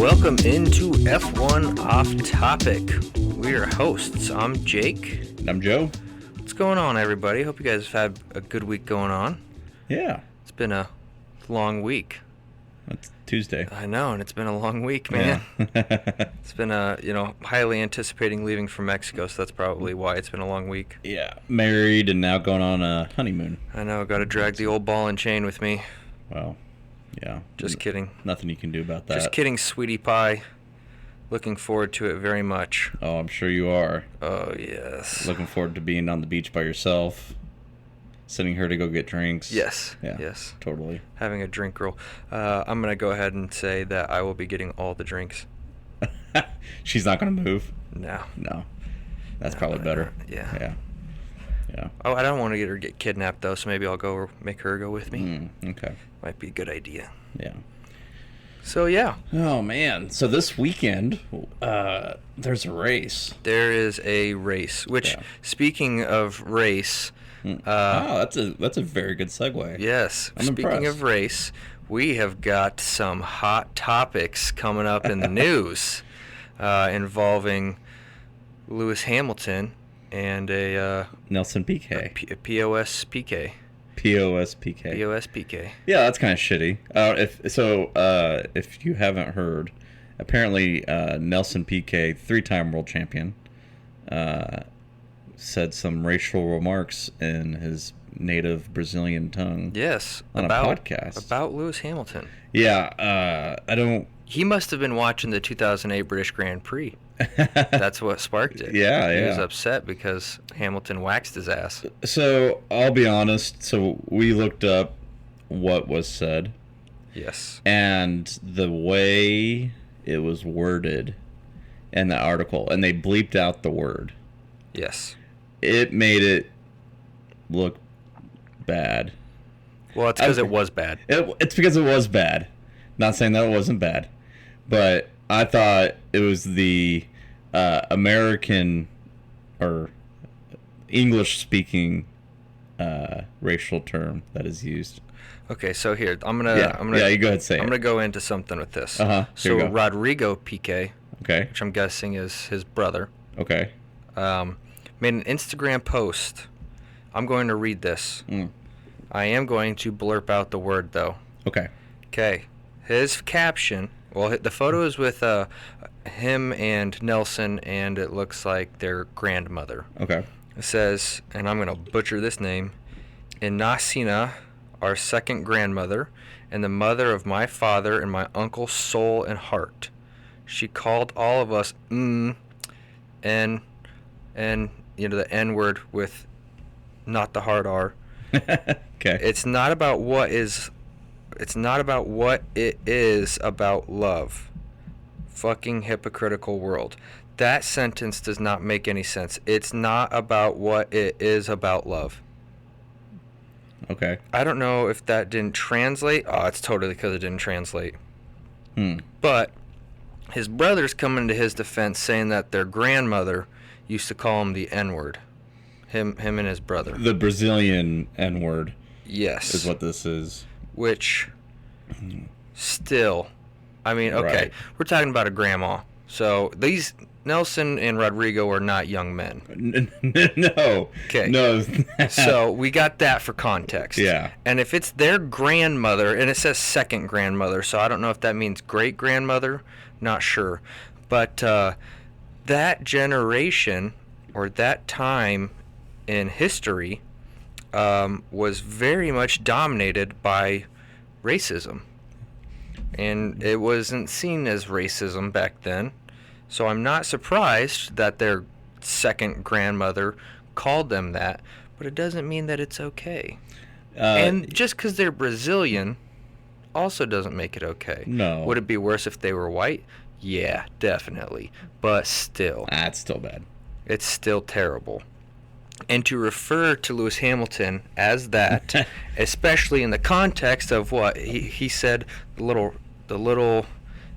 Welcome into F1 Offtopic. We are hosts. I'm Jake. And I'm Joe. What's going on, everybody? Hope you guys have had a good week going on. Yeah. It's been a long week. It's Tuesday. I know, and it's been a long week, man. Yeah. It's been highly anticipating leaving for Mexico, so that's probably why it's been a long week. Yeah. Married and now going on a honeymoon. I know, got to drag the old ball and chain with me. Well, yeah. Just kidding. Nothing you can do about that. Just kidding, sweetie pie. Looking forward to it very much. Oh, I'm sure you are. Oh, yes. Looking forward to being on the beach by yourself. Sending her to go get drinks. Yes. Yeah. Yes. Totally. Having a drink girl. I'm going to go ahead and say that I will be getting all the drinks. She's not going to move? No. No. That's probably better. Yeah. Yeah. Yeah. Oh, I don't want to get kidnapped, though, so maybe I'll go make her go with me. Okay. Might be a good idea. Yeah. So, yeah. Oh, man. So this weekend, there's a race. There is a race, which, speaking of race... that's a very good segue. Yes. I'm Speaking impressed. of race, we have got some hot topics coming up in the news involving Lewis Hamilton and a Nelson Piquets. POS PK. POS Piquet. POS PK. Yeah, that's kind of shitty. If you haven't heard, apparently Nelson Piquet, 3-time world champion, said some racial remarks in his native Brazilian tongue. Yes, on a podcast about Lewis Hamilton. Yeah, He must have been watching the 2008 British Grand Prix. That's what sparked it. Yeah. He was upset because Hamilton waxed his ass. So I'll be honest. So we looked up what was said. Yes. And the way it was worded in the article, and they bleeped out the word. Yes. It made it look bad. Well, it's because it was bad. It's because it was bad. Not saying that it wasn't bad, but I thought it was the American or English-speaking racial term that is you go ahead and say it. I'm gonna go into something with this. So Rodrigo Piquet, okay, which I'm guessing is his brother, okay, made an Instagram post. I'm going to read this. I am going to blurp out the word though. Okay. Okay. His caption. Well, the photo is with him and Nelson, and it looks like their grandmother. Okay. It says, and I'm going to butcher this name, Inacina, our second grandmother, and the mother of my father and my uncle's soul and heart. She called all of us and the N word with not the hard R. Okay. It's not about what it is about love. Fucking hypocritical world. That sentence does not make any sense. It's not about what it is about love. Okay. I don't know if that didn't translate. Oh, it's totally because it didn't translate. But his brother's coming to his defense saying that their grandmother used to call him the N-word. Him and his brother. The Brazilian N-word. Yes. Is what this is. Which, still, I mean, okay, Right. We're talking about a grandma. So these Nelson and Rodrigo are not young men. No. Okay. No. So we got that for context. Yeah. And if it's their grandmother, and it says second grandmother, so I don't know if that means great grandmother, not sure. But that generation or that time in history was very much dominated by racism. And it wasn't seen as racism back then. So I'm not surprised that their second grandmother called them that, but it doesn't mean that it's okay. And just because they're Brazilian also doesn't make it okay. No. Would it be worse if they were white? Yeah, definitely. But still. It's still bad. It's still terrible. And to refer to Lewis Hamilton as that, especially in the context of what he said, the little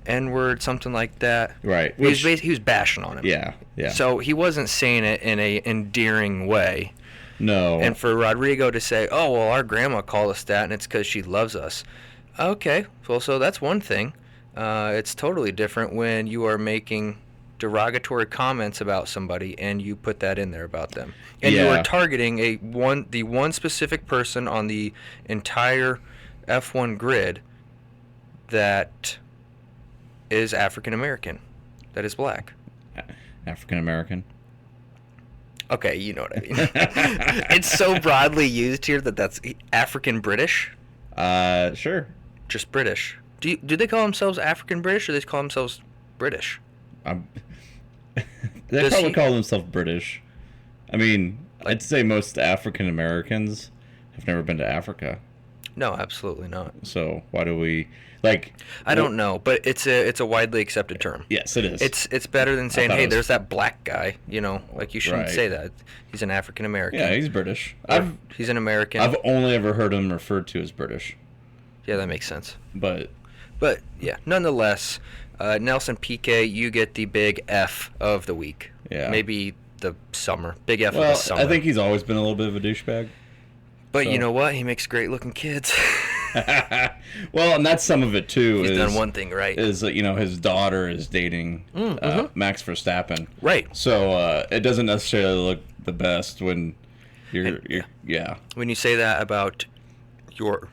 N-word, something like that. Right. He was bashing on him. Yeah. So he wasn't saying it in a endearing way. No. And for Rodrigo to say, oh, well, our grandma called us that, and it's because she loves us. Okay, well, so that's one thing. It's totally different when you are making derogatory comments about somebody and you put that in there about them, and you are Yeah. targeting the one specific person on the entire F1 grid that is African American, that is black. African American. Okay, you know what I mean. It's so broadly used here that that's African British, Sure. just British. Do they call themselves African British or they call themselves British? I'm, they Does probably he- call themselves British. I mean, I'd say most African Americans have never been to Africa. No, absolutely not. So why do we like? I don't know, but it's a widely accepted term. Yes, it is. It's better than saying, thought "Hey, it was- there's that black guy." You know, like you shouldn't Right. say that. He's an African American. Yeah, he's British. He's an American. I've only ever heard him referred to as British, Yeah, that makes sense. but But yeah, nonetheless, Nelson Piquet, you get the big F of the week. Yeah. Maybe the summer. Big F of well, the summer. I think he's always been a little bit of a douchebag. But so. you know what? He makes great looking kids. Well, and that's some of it too. He's done one thing right. Is his daughter is dating Max Verstappen. Right. So it doesn't necessarily look the best when you're yeah. When you say that about your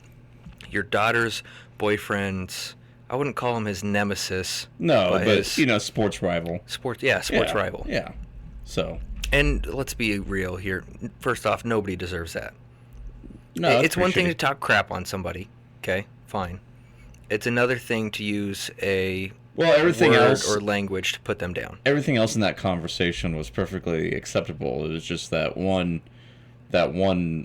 daughter's boyfriend's, I wouldn't call him his nemesis. No, but his sports rival. sports Yeah, rival. Yeah. So And let's be real here. First off, nobody deserves that. no, that's It's one thing to shitty. talk crap on somebody. Okay, fine. It's another thing to use a Well, everything word else or language to put them down. everything else in that conversation was perfectly acceptable. It was just that one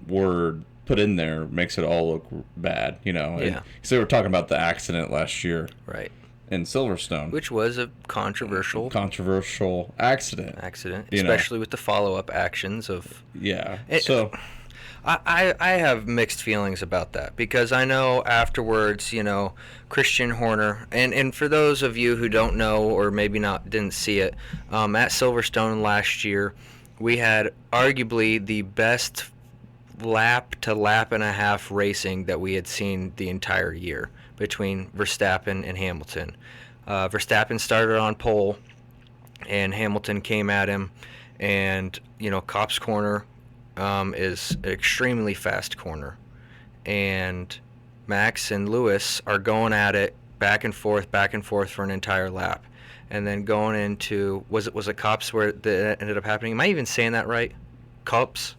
word put in there makes it all look bad, Yeah. So we were talking about the accident last year Right. in Silverstone. Which was a controversial Controversial accident. accident, You know. especially with the follow-up actions of... Yeah. It- So I have mixed feelings about that because I know afterwards, Christian Horner, and for those of you who don't know or maybe didn't see it, at Silverstone last year, we had arguably the best lap to lap and a half racing that we had seen the entire year between Verstappen and Hamilton. Verstappen started on pole, and Hamilton came at him, and Copse Corner is an extremely fast corner, and Max and Lewis are going at it back and forth for an entire lap, and then going into was it Copse where that ended up happening? Am I even saying that right? Copse?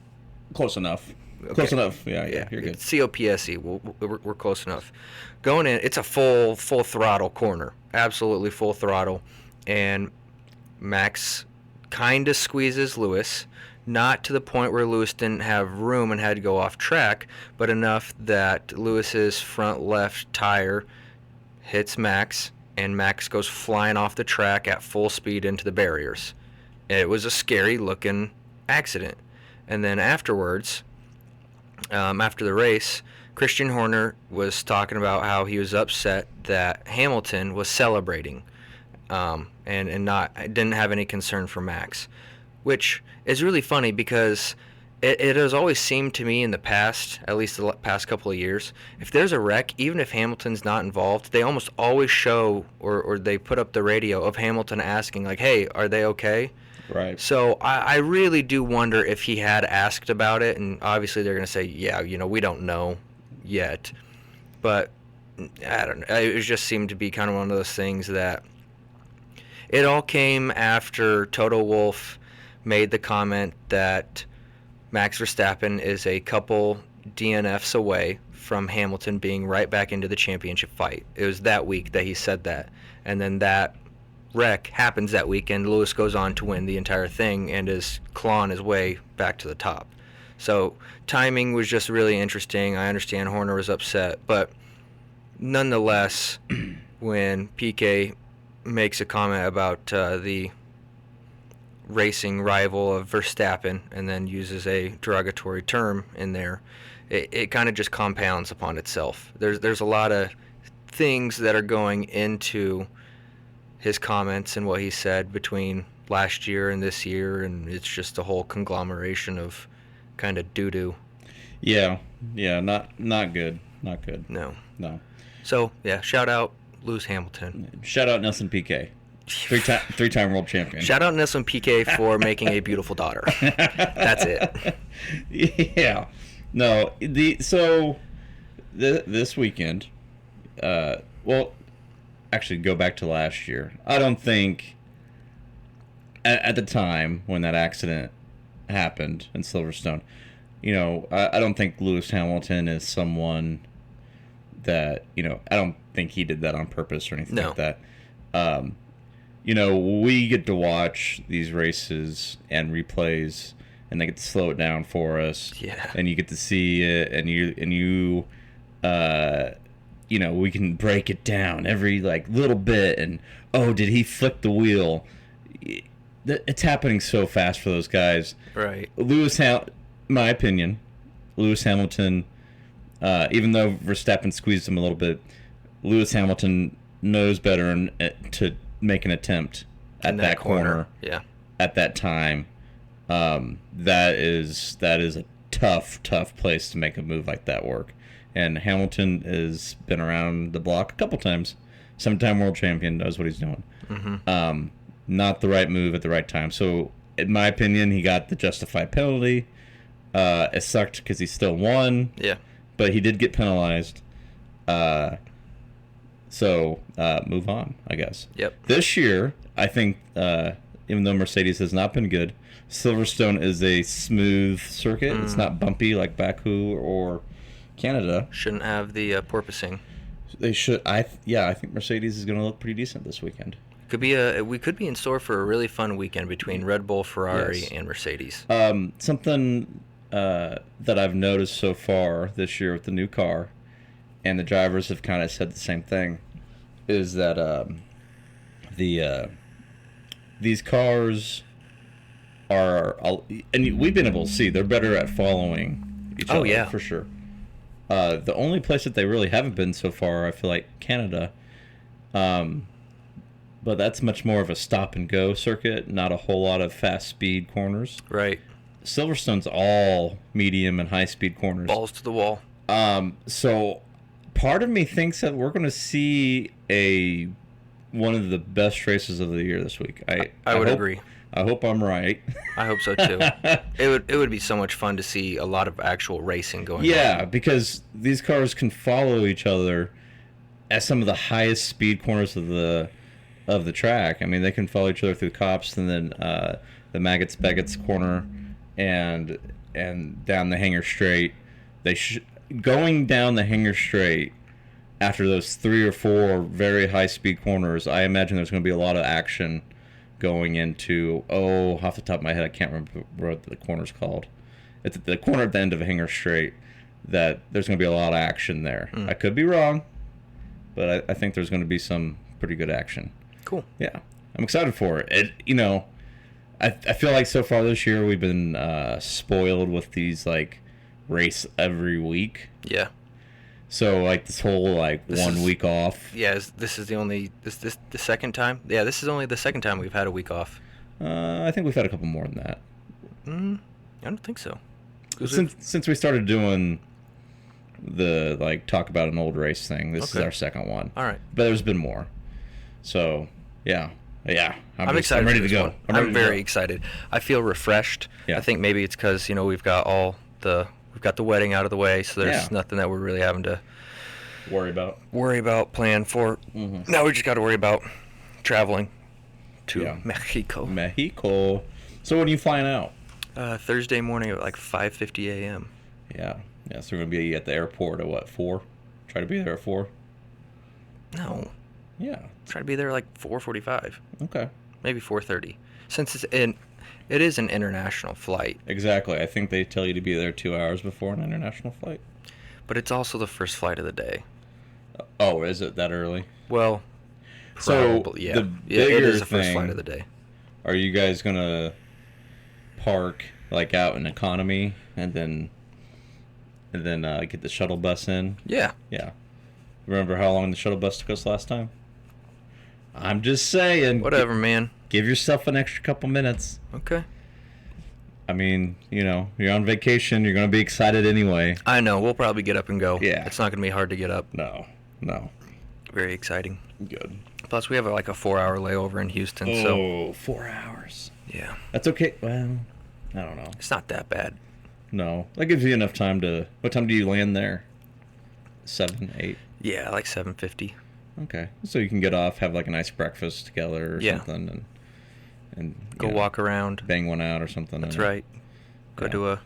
close enough. Okay. Close enough. Yeah, you're good. COPSE. We're close enough. Going in, it's a full throttle corner, absolutely full throttle, and Max kind of squeezes Lewis, not to the point where Lewis didn't have room and had to go off track, but enough that Lewis's front left tire hits Max, and Max goes flying off the track at full speed into the barriers. It was a scary looking accident. And then afterwards, after the race, Christian Horner was talking about how he was upset that Hamilton was celebrating, and didn't have any concern for Max, which is really funny because it has always seemed to me in the past, at least the past couple of years, if there's a wreck, even if Hamilton's not involved, they almost always show or they put up the radio of Hamilton asking like, "Hey, are they okay?" Right. So I really do wonder if he had asked about it, and obviously they're going to say, yeah, we don't know yet. But I don't know. It just seemed to be kind of one of those things that it all came after Toto Wolff made the comment that Max Verstappen is a couple DNFs away from Hamilton being right back into the championship fight. It was that week that he said that. And then that wreck happens that weekend. Lewis goes on to win the entire thing and is clawing his way back to the top. So timing was just really interesting. I understand Horner was upset, but nonetheless, when Piquet makes a comment about the racing rival of Verstappen and then uses a derogatory term in there, it kind of just compounds upon itself. There's a lot of things that are going into his comments and what he said between last year and this year, and it's just a whole conglomeration of kind of doo-doo. Yeah, not good. Not good. No. No. So, yeah, shout out Lewis Hamilton. Shout out Nelson Piquets. Three-time world champion. Shout out Nelson Piquet for making a beautiful daughter. That's it. Yeah. No. This weekend. Well, actually, go back to last year. I don't think at the time when that accident happened in Silverstone, I don't think Lewis Hamilton is someone that I don't think he did that on purpose or anything like that. We get to watch these races and replays, and they get to slow it down for us. Yeah. And you get to see it, and we can break it down every little bit. And did he flick the wheel? It's happening so fast for those guys. Right. My opinion, Lewis Hamilton, even though Verstappen squeezed him a little bit, Lewis Hamilton knows better to make an attempt at that corner. Yeah. At that time, that is a tough place to make a move like that work. And Hamilton has been around the block a couple times. 7-time world champion, knows what he's doing. Mm-hmm. Not the right move at the right time. So, in my opinion, he got the justified penalty. It sucked because he still won. Yeah. But he did get penalized. So, move on, I guess. Yep. This year, I think, even though Mercedes has not been good, Silverstone is a smooth circuit. It's not bumpy like Baku or Canada. Shouldn't have the porpoising. They should. I think Mercedes is going to look pretty decent this weekend. We could be in store for a really fun weekend between Red Bull, Ferrari, and Mercedes. Something that I've noticed so far this year with the new car, and the drivers have kind of said the same thing, is that these cars are, and we've been able to see they're better at following each other. Oh yeah, for sure. The only place that they really haven't been so far, I feel like Canada. But that's much more of a stop and go circuit, not a whole lot of fast speed corners. Right. Silverstone's all medium and high speed corners. Balls to the wall. So part of me thinks that we're going to see one of the best races of the year this week. I would agree. I hope I'm right. I hope so too. It would be so much fun to see a lot of actual racing going on. Yeah, because these cars can follow each other at some of the highest speed corners of the track. I mean, they can follow each other through Copse and then the Maggots-Beggots corner and down the Hanger Straight. Going down the Hanger Straight after those 3 or 4 very high speed corners, I imagine there's going to be a lot of action going into, off the top of my head, I can't remember what the corner's called. It's at the corner at the end of Hanger Straight that there's going to be a lot of action there. I could be wrong, but I think there's going to be some pretty good action. Cool. Yeah. I'm excited for it. I feel like so far this year we've been spoiled with these, race every week. Yeah. So, this whole, 1 week off. Yeah, this is the second time? Yeah, this is only the second time we've had a week off. I think we've had a couple more than that. I don't think so. Since we started doing the, talk about an old race thing, this is our second one. All right. But there's been more. So, yeah. I'm excited. I'm ready to go. I'm very excited. I feel refreshed. Yeah. I think maybe it's because we've got the wedding out of the way, so there's nothing that we're really having to worry about, plan for. Mm-hmm. Now we just got to worry about traveling to Mexico. So when are you flying out? Thursday morning at 5:50 a.m. Yeah. So we're gonna be at the airport at 4? Try to be there at 4. No. Yeah. Try to be there 4:45. Okay. Maybe 4:30. Since it is an international flight. Exactly. I think they tell you to be there 2 hours before an international flight. But it's also the first flight of the day. Oh, is it that early? Well, probably, so it is the first flight of the day. Are you guys going to park out in economy and then get the shuttle bus in? Yeah. Yeah. Remember how long the shuttle bus took us last time? I'm just saying. Whatever, man. Give yourself an extra couple minutes. Okay. I mean, you're on vacation. You're going to be excited anyway. I know. We'll probably get up and go. Yeah. It's not going to be hard to get up. No. Very exciting. Good. Plus, we have like a 4-hour layover in Houston, so Oh, 4 hours. yeah, That's okay. Well, I don't know. it's not that bad. No, that gives you enough time to. What time do you land there? 7, 8. Yeah, like 7:50. Okay, so you can get off, have like a nice breakfast together or Yeah. something, and Go walk around. bang one out or something. That's and right. Go Yeah. to a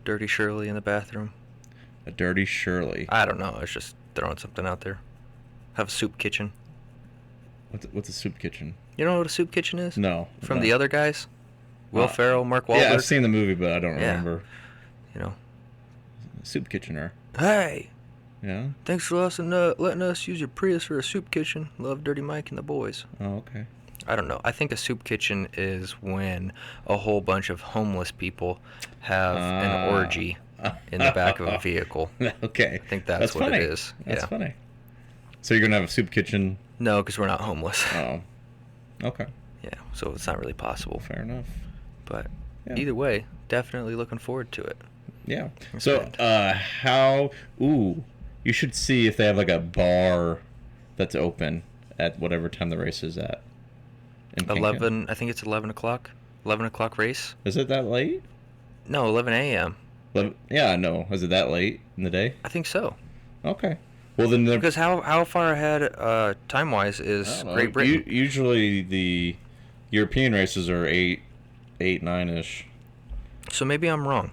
dirty Shirley in the bathroom. A dirty Shirley. I don't know. I was just throwing something out there. Have a soup kitchen. What's a soup kitchen? You know what a soup kitchen is? No. From no. the other guys? Will Uh, Ferrell, Mark Wahlberg. Yeah, I've seen the movie, but I don't Yeah. remember. You know, Soup kitchener. hey, Yeah. thanks for letting us use your Prius for a soup kitchen. Love Dirty Mike and the boys. Oh, okay. I don't know. I think a soup kitchen is when a whole bunch of homeless people have an orgy in the back of a vehicle. Okay. I think that's what funny. it is. That's Yeah. funny. So you're gonna have a soup kitchen? No, because we're not homeless. Oh. Okay. Yeah, so it's not really possible. Fair enough. But Yeah. either way, definitely looking forward to it. Yeah. That's So, good. how? Ooh, you should see if they have like a bar that's open at whatever time the race is at. in Cancun. 11, I think it's 11 o'clock. 11 o'clock race? Is it that late? No, 11 a.m. Yeah, no. Is it that late in the day? I think so. Okay. Well, then they're Because how far ahead time-wise I is don't know. Great Britain? Usually the European races are 8, 9-ish. So maybe I'm wrong.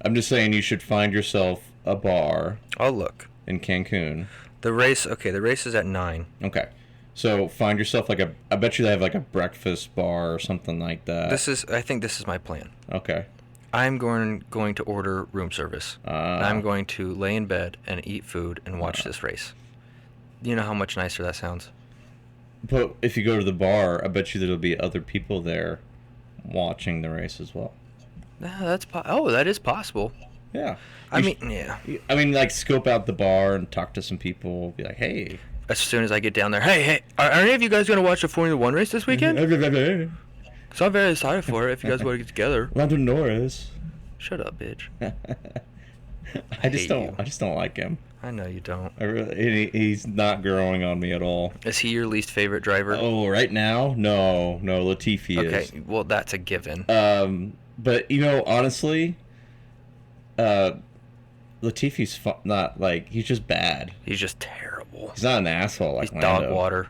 I'm just saying you should find yourself a bar I'll look. in Cancun. The race is at 9. Okay. So find yourself like I bet you they have like a breakfast bar or something like that. I think this is my plan. Okay. I'm going to order room service. Ah. I'm going to lay in bed and eat food and watch this race. You know how much nicer that sounds? But if you go to the bar, I bet you there'll be other people there watching the race as well. That is possible. Yeah. I mean, yeah. I mean, like scope out the bar and talk to some people. Be like, hey. As soon as I get down there, hey, are any of you guys going to watch the Formula 1 race this weekend? So I'm very excited for it if you guys want to get together. Lando Norris. Shut up, bitch. I just hate you. don't like him. I know you don't. He's not growing on me at all. Is he your least favorite driver? Oh, right now? No, Latifi is. Okay, well, that's a given. But honestly, Latifi's not like he's just bad. He's just terrible. He's not an asshole like He's Lando. dog water.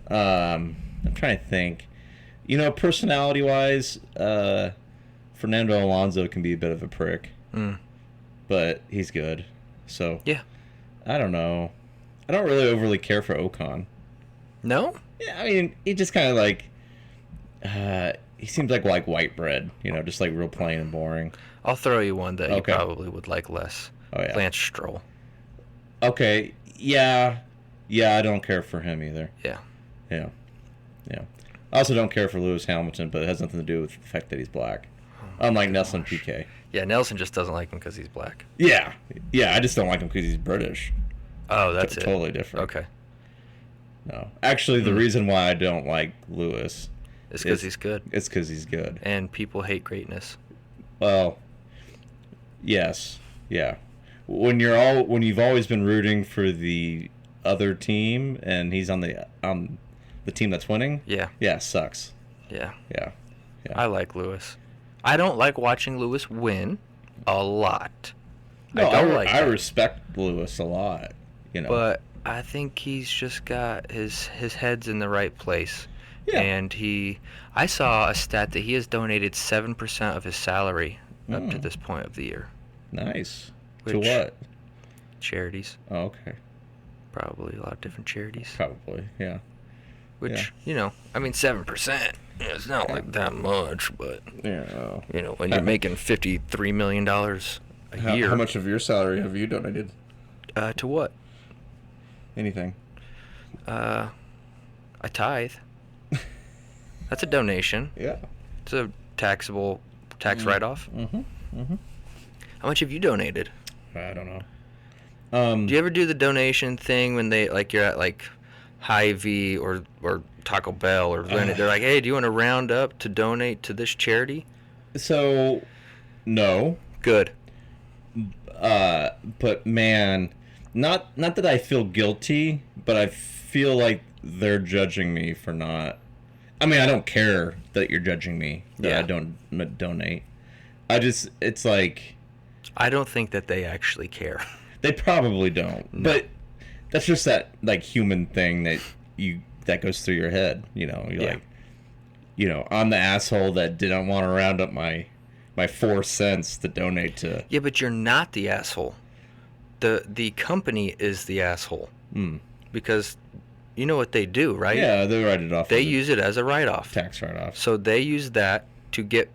I'm trying to think. Personality-wise, Fernando Alonso can be a bit of a prick, but he's good. So Yeah. I don't know. I don't really overly care for Ocon. No? Yeah, I mean, he just kind of like he seems like white bread, just like real plain and boring. I'll throw you one that Okay. you probably would like less. Oh yeah. Lance Stroll. Okay. Yeah. I don't care for him either. Yeah. Yeah. I also don't care for Lewis Hamilton, but it has nothing to do with the fact that he's black. Unlike Nelson Piquet. Yeah, Nelson just doesn't like him because he's black. Yeah. I just don't like him because he's British. Oh, that's it. Totally different. Okay. No. Actually, the reason why I don't like Lewis It's because he's good. It's because he's good. And people hate greatness. Well, yes. Yeah. When you've always been rooting for the other team and he's on the team that's winning. Yeah. Yeah, it sucks. Yeah. Yeah. I like Lewis. I don't like watching Lewis win a lot. No, I that. respect Lewis a lot, But I think he's just got his head's in the right place. Yeah. And I saw a stat that he has donated 7% of his salary up to this point of the year. Nice. Which- To what? Charities. Oh, okay. Probably a lot of different charities. Probably, yeah. Which, 7%. It's not like that much, but, Yeah. when you're making $53 million a year. How much of your salary have you donated? To what? Anything. I tithe. That's a donation. Yeah. It's a tax write-off. Mm-hmm. How much have you donated? I don't know. Do you ever do the donation thing when you're at Hy-Vee or Taco Bell or Lenny? They're like, hey, do you want to round up to donate to this charity? So, no. Good. But man, not that I feel guilty, but I feel like they're judging me for not. I mean, I don't care that you're judging me that I don't donate. It's like, I don't think that they actually care. they probably don't, No. but that's just that like human thing that goes through your head. You're like, I'm the asshole that didn't want to round up my 4 cents to donate to. Yeah, but you're not the asshole. The company is the asshole. Because you know what they do, right? Yeah, they write it off. They use it as a write-off. Tax write-off. So they use that to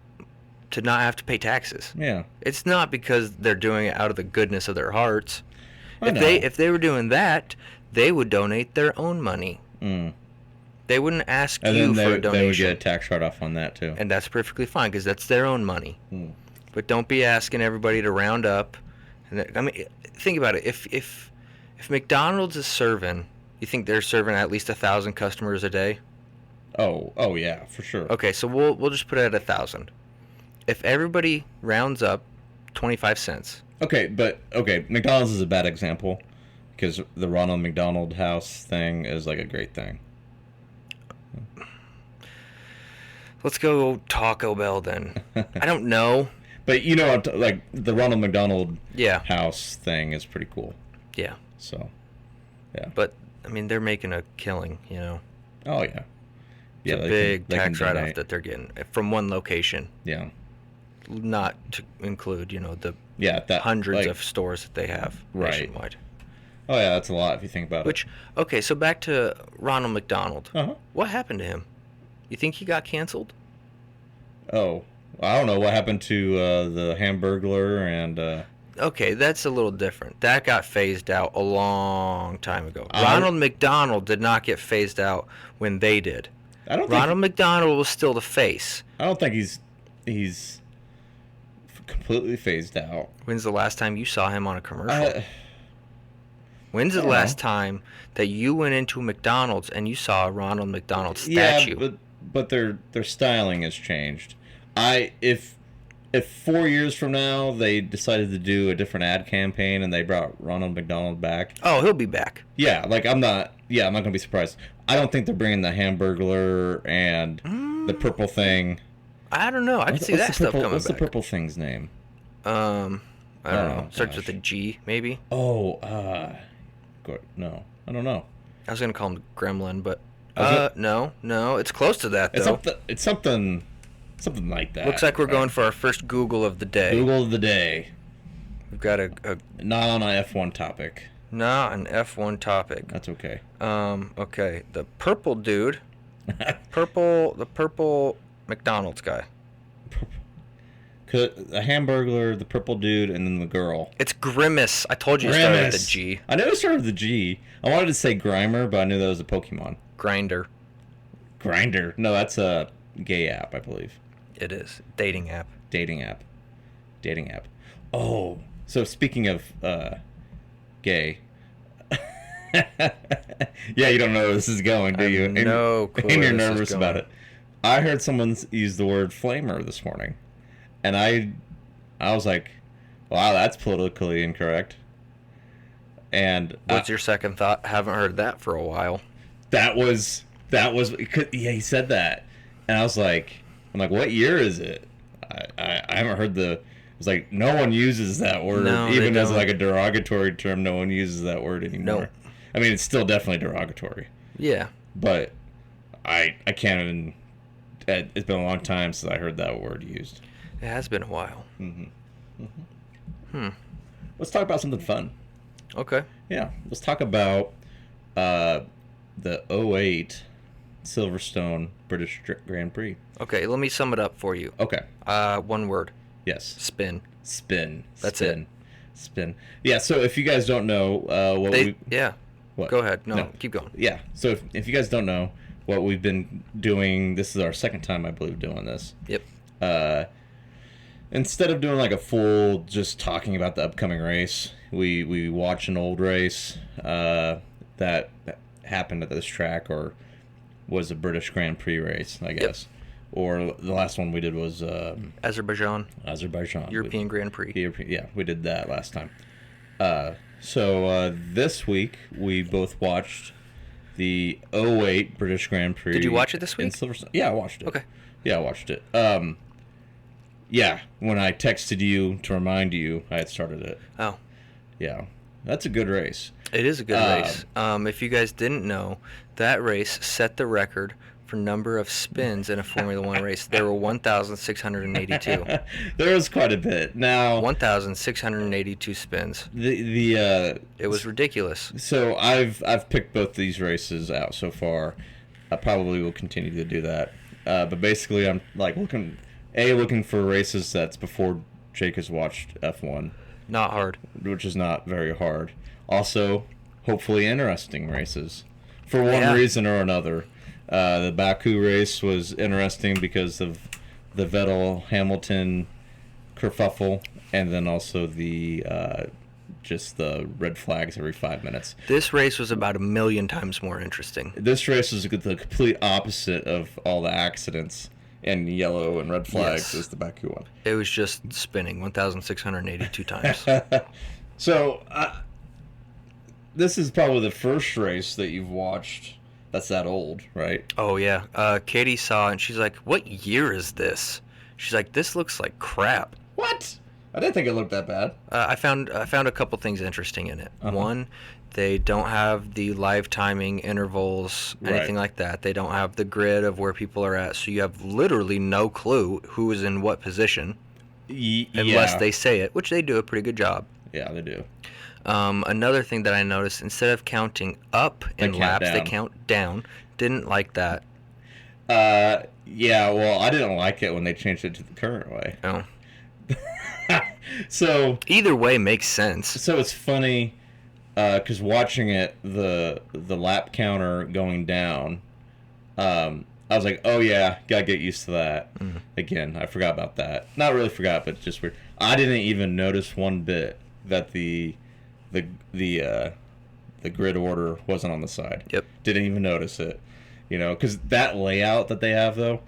not have to pay taxes. Yeah. It's not because they're doing it out of the goodness of their hearts. I know. If they were doing that, they would donate their own money. They wouldn't ask And you then for a donation. they would get a tax write-off on that too. And that's perfectly fine because that's their own money. But don't be asking everybody to round up. I mean, think about it. If McDonald's is serving, you think they're serving at least 1,000 customers a day? Oh yeah, for sure. Okay, so we'll just put it at 1,000. If everybody rounds up 25 cents. Okay, McDonald's is a bad example because the Ronald McDonald House thing is like a great thing. Let's go Taco Bell then. I don't know. But like the Ronald McDonald House thing is pretty cool. Yeah. So, yeah. But I mean, they're making a killing, Oh yeah. Yeah, it's a big tax write-off that they're getting from one location. Yeah. Not to include, the that hundreds of stores that they have nationwide. Oh yeah, that's a lot if you think about it. Okay, so back to Ronald McDonald. Uh-huh. What happened to him? You think he got canceled? Oh, I don't know what happened to the Hamburglar and. Okay, that's a little different. That got phased out a long time ago. Ronald McDonald did not get phased out when they did. Ronald McDonald was still the face. I don't think he's completely phased out. When's the last time you saw him on a commercial? When's the last time that you went into a McDonald's and you saw a Ronald McDonald statue? Yeah, but their styling has changed. If 4 years from now they decided to do a different ad campaign and they brought Ronald McDonald back. Oh, he'll be back. Yeah, like I'm not gonna be surprised. I don't think they're bringing the Hamburglar and the purple thing. I don't know. I can see that stuff coming back. What's the purple thing's name? I don't know. Starts with a G, maybe. Oh, no, I don't know. I was gonna call him Gremlin, but no, it's close to that though. It's something like that. Looks like we're going for our first Google of the day. Google of the day. We've got a not on an F1 topic. Not an F1 topic. That's okay. Okay. The purple dude. The purple McDonald's guy. A Hamburglar, the purple dude, and then the girl. It's Grimace. I told you it started with a G. I knew it started with a G. I wanted to say Grimer, but I knew that was a Pokemon. Grinder. No, that's a gay app, I believe. It is. Dating app. Dating app. Oh, so speaking of gay. Yeah, you don't know where this is going, do you? No clue. And you're nervous about it. I heard someone use the word flamer this morning. And I was like, wow, that's politically incorrect. And what's your second thought? Haven't heard that for a while. That was he said that. And I was like, what year is it? I haven't heard it's like no one uses that word. No, even as like a derogatory term, no one uses that word anymore. No. I mean, it's still definitely derogatory. Yeah. But I can't even. It's been a long time since I heard that word used. It has been a while. Let's talk about something fun. Okay. Yeah, let's talk about the 2008 Silverstone British Grand Prix. Okay, let me sum it up for you. Okay. One word. Yes. Spin. That's it. Spin. Yeah, so if you guys don't know Yeah. What? Go ahead. No, keep going. Yeah, so if you guys don't know what we've been doing, this is our second time, I believe, doing this. Yep. Instead of doing like a full just talking about the upcoming race, we watch an old race that happened at this track or was a British Grand Prix race, I guess. Yep. Or the last one we did was Azerbaijan. European Grand Prix. Yeah, we did that last time. So this week we both watched the '08 British Grand Prix. Did you watch it this week? In Silverstone. Yeah, I watched it. Okay. Yeah, I watched it. Yeah, when I texted you to remind you, I had started it. Oh. Yeah, that's a good race. It is a good race. If you guys didn't know, that race set the record for number of spins in a Formula One race. There were 1,682. There was quite a bit. Now 1,682 spins. It was ridiculous. So I've picked both these races out so far. I probably will continue to do that. But basically, I'm like looking for races that's before Jake has watched F1. Not hard. Which is not very hard. Also, hopefully interesting races. For one reason or another. The Baku race was interesting because of the Vettel-Hamilton kerfuffle, and then also the just the red flags every 5 minutes. This race was about 1,000,000 times more interesting. This race was the complete opposite of all the accidents and yellow and red flags as the Baku one. It was just spinning 1,682 times. So, this is probably the first race that you've watched that's that old, right? Oh, yeah. Katie saw it, and she's like, what year is this? She's like, this looks like crap. What? I didn't think it looked that bad. I found a couple things interesting in it. One, they don't have the live timing intervals, anything like that. They don't have the grid of where people are at, so you have literally no clue who is in what position unless they say it, which they do a pretty good job. Yeah, they do. Another thing that I noticed, instead of counting up in laps, they count down. Didn't like that. Yeah, well, I didn't like it when they changed it to the current way. Oh. So either way makes sense. So it's funny because watching it, the lap counter going down, I was like, oh yeah, gotta get used to that. Again, I forgot about that. Not really forgot, but just weird. I didn't even notice one bit that the grid order wasn't on the side. Yep. Didn't even notice it. You know, because that layout that they have though,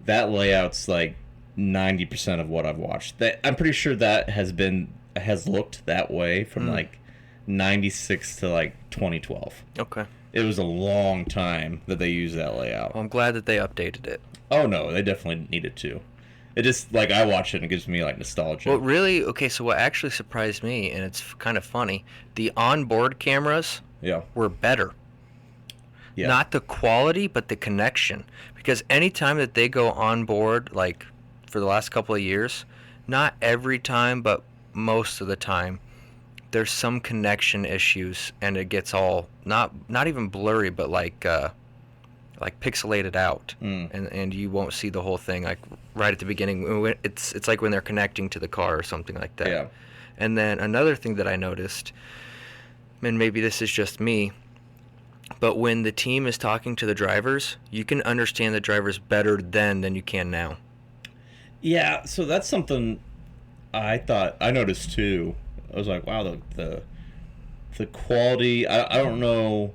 that layout's like 90% of what I've watched. I'm pretty sure that has looked that way from like 96 to like 2012. Okay. It was a long time that they used that layout. Well, I'm glad that they updated it. Oh no, they definitely needed to. It just, like, I watch it and it gives me like nostalgia. Well, really, okay, so what actually surprised me, and it's kind of funny, the onboard cameras were better. Yeah. Not the quality, but the connection. Because anytime that they go on board, like for the last couple of years, not every time, but most of the time, there's some connection issues, and it gets all not even blurry, but like pixelated out, and you won't see the whole thing like right at the beginning. It's like when they're connecting to the car or something like that. Yeah. And then another thing that I noticed, and maybe this is just me, but when the team is talking to the drivers, you can understand the drivers better then than you can now. Yeah, so that's something I noticed too. I was like, wow, the quality. I don't know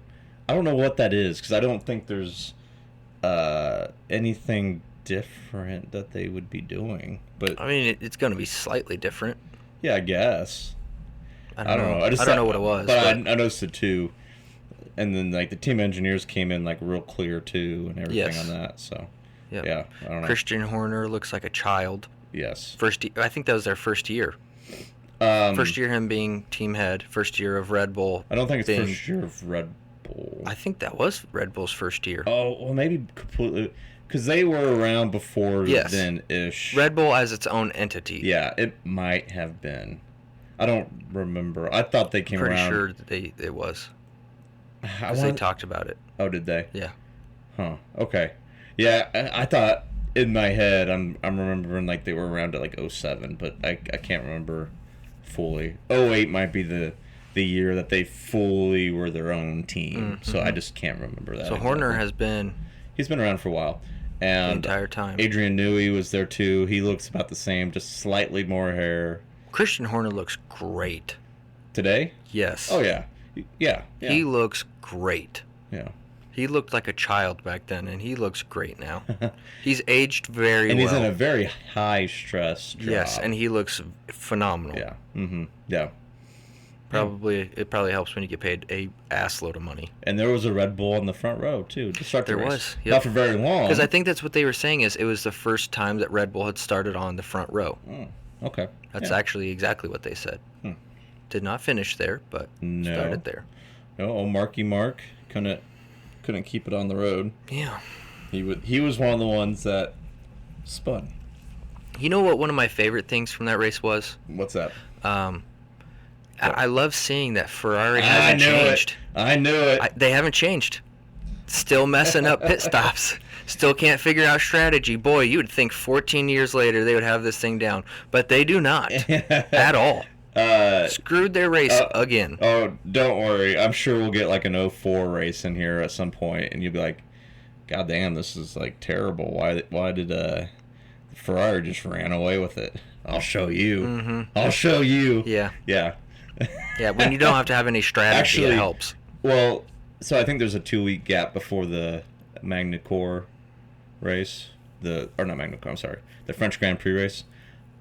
what that is, because I don't think there's anything different that they would be doing. But I mean, it's going to be slightly different. Yeah, I guess. I don't know. I don't know what it was. But I noticed it too. And then like the team engineers came in like real clear too, and everything on that. So yeah, I don't know. Christian Horner looks like a child. Yes. I think that was their first year. First year him being team head. First year of Red Bull. I don't think it's first year of Red Bull. I think that was Red Bull's first year. Oh, well, maybe completely, because they were around before then-ish. Red Bull as its own entity. Yeah, it might have been. I don't remember. I thought they came around. Pretty sure that it was. Because they talked about it. Oh, did they? Yeah. Huh. Okay. Yeah, I thought in my head I'm remembering like they were around at like 07, but I can't remember fully. 08 might be the year that they fully were their own team. Mm-hmm. So I just can't remember that. So Horner he's been around for a while. And the entire time. Adrian Newey was there too. He looks about the same, just slightly more hair. Christian Horner looks great. Today? Yes. Oh yeah. Yeah. He looks great. Yeah. He looked like a child back then, and he looks great now. He's aged very well. And he's in a very high stress job. Yes, and he looks phenomenal. Yeah. Mm-hmm. Yeah. It probably helps when you get paid a ass load of money. And there was a Red Bull on the front row too to start the There race. was, yep. Not for very long. Because I think that's what they were saying is it was the first time that Red Bull had started on the front row. Okay. That's actually exactly what they said. Did not finish there, but started there. No, Marky Mark couldn't keep it on the road. Yeah. He was one of the ones that spun. You know what one of my favorite things from that race was? What's that? I love seeing that Ferrari hasn't changed. I knew it. They haven't changed. Still messing up pit stops. Still can't figure out strategy. Boy, you would think 14 years later they would have this thing down. But they do not. At all. Screwed their race again. Oh, don't worry. I'm sure we'll get like an 04 race in here at some point, and you'll be like, God damn, this is like terrible. Why did Ferrari just ran away with it? I'll show you. Mm-hmm. I'll show you. Yeah. Yeah. Yeah, when you don't have to have any strategy, Actually, it helps. Well, so I think there's a 2-week gap before the Magny-Cours race. The French Grand Prix race.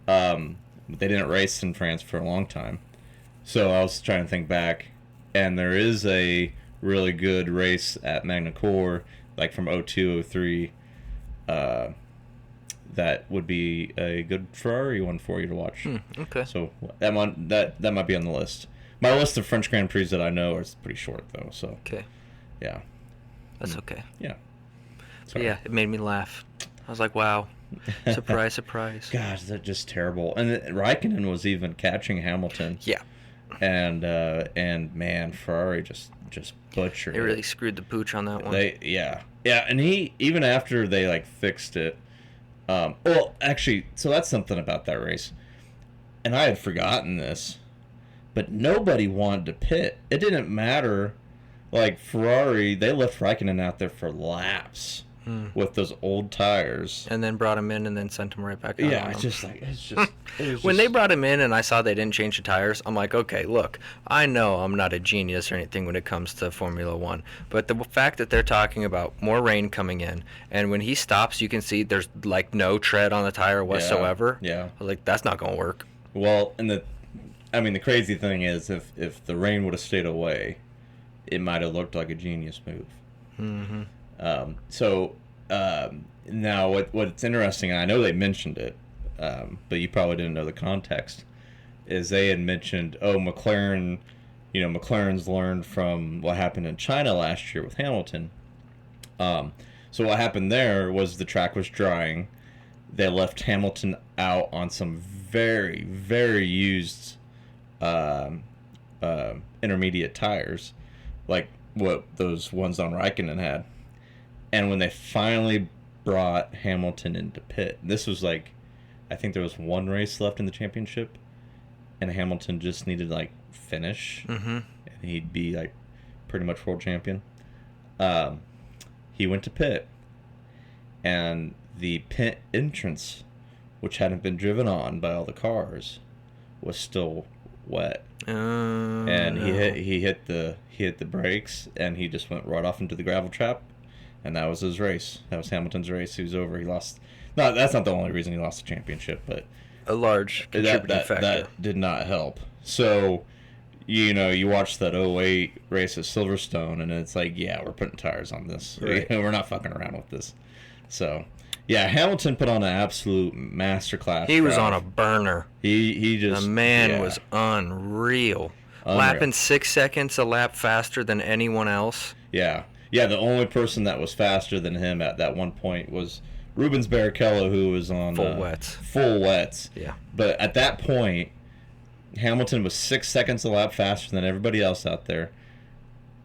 They didn't race in France for a long time. So I was trying to think back, and there is a really good race at Magny-Cours, like from 02, 03, that would be a good Ferrari one for you to watch. Okay. So that might be on the list. My list of French Grand Prix that I know is pretty short, though. So okay. Yeah. That's okay. Yeah. But yeah, it made me laugh. I was like, wow. Surprise, surprise. Gosh, that's just terrible. And Raikkonen was even catching Hamilton. Yeah. And man, Ferrari just butchered it. They really screwed the pooch on that one. Yeah, and he, even after they like fixed it, well, actually, so that's something about that race. And I had forgotten this, but nobody wanted to pit. It didn't matter. Like Ferrari, they left Raikkonen out there for laps with those old tires, and then brought him in and then sent him right back out. Yeah, it's just when they brought him in and I saw they didn't change the tires, I'm like, okay, look, I know I'm not a genius or anything when it comes to Formula One, but the fact that they're talking about more rain coming in, and when he stops, you can see there's like no tread on the tire whatsoever. Yeah. I was like, that's not gonna work. Well, and the crazy thing is, if the rain would have stayed away, it might have looked like a genius move. Mm-hmm. Now what's interesting, and I know they mentioned it, but you probably didn't know the context, is they had mentioned, McLaren's learned from what happened in China last year with Hamilton. So what happened there was the track was drying. They left Hamilton out on some very, very used intermediate tires, like what those ones on Raikkonen had. And when they finally brought Hamilton into pit, this was like, I think there was one race left in the championship, and Hamilton just needed to like finish, and he'd be like pretty much world champion. He went to pit, and the pit entrance, which hadn't been driven on by all the cars, was still wet. And he hit the brakes, and he just went right off into the gravel trap, and that was his race. That was Hamilton's race. He was over. He lost. No, that's not the only reason he lost the championship, but a large contributing factor. That did not help. So, you watch that 08 race at Silverstone, and it's like, yeah, we're putting tires on this. Right. We're not fucking around with this. So, yeah, Hamilton put on an absolute masterclass. He was on a burner. He just... The man was unreal. Lapping 6 seconds a lap faster than anyone else. Yeah. Yeah, the only person that was faster than him at that one point was Rubens Barrichello, who was on... Full wets. Full wets. Yeah. But at that point, Hamilton was 6 seconds a lap faster than everybody else out there,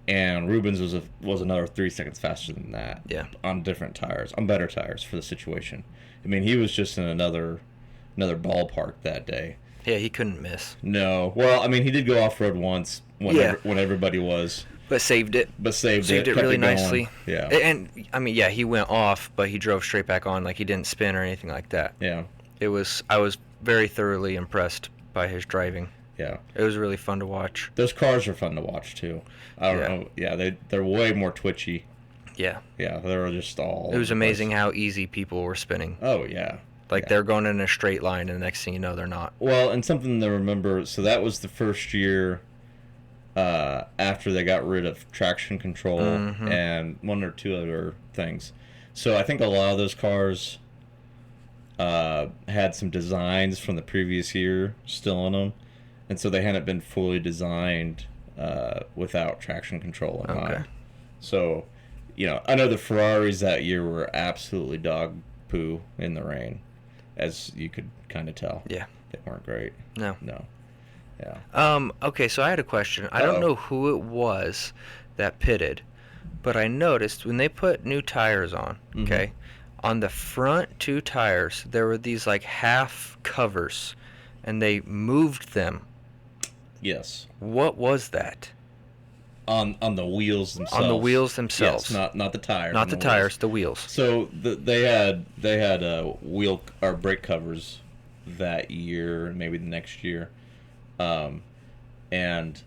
and Rubens was another 3 seconds faster than that. Yeah. On different tires, on better tires for the situation. I mean, he was just in another ballpark that day. Yeah, he couldn't miss. No. Well, I mean, he did go off-road once when everybody was... But saved it. Saved it really nicely. Yeah. And, I mean, yeah, he went off, but he drove straight back on. Like, he didn't spin or anything like that. Yeah. I was very thoroughly impressed by his driving. Yeah. It was really fun to watch. Those cars are fun to watch, too. I don't know. Yeah, they're way more twitchy. Yeah. Yeah, they were just all... It was amazing how easy people were spinning. Oh, yeah. Like, they're going in a straight line, and the next thing you know, they're not. Well, and something to remember, so that was the first year after they got rid of traction control and one or two other things. So I think a lot of those cars had some designs from the previous year still in them, and so they hadn't been fully designed without traction control in mind. So, I know the Ferraris that year were absolutely dog poo in the rain, as you could kind of tell. Yeah. They weren't great. No. Yeah. Okay, so I had a question. I don't know who it was that pitted, but I noticed when they put new tires on, okay, on the front two tires, there were these like half covers, and they moved them. Yes. What was that? On the wheels themselves. On the wheels themselves. Yes, not the tires. Not the tires, the wheels. So they had wheel or brake covers that year, maybe the next year, and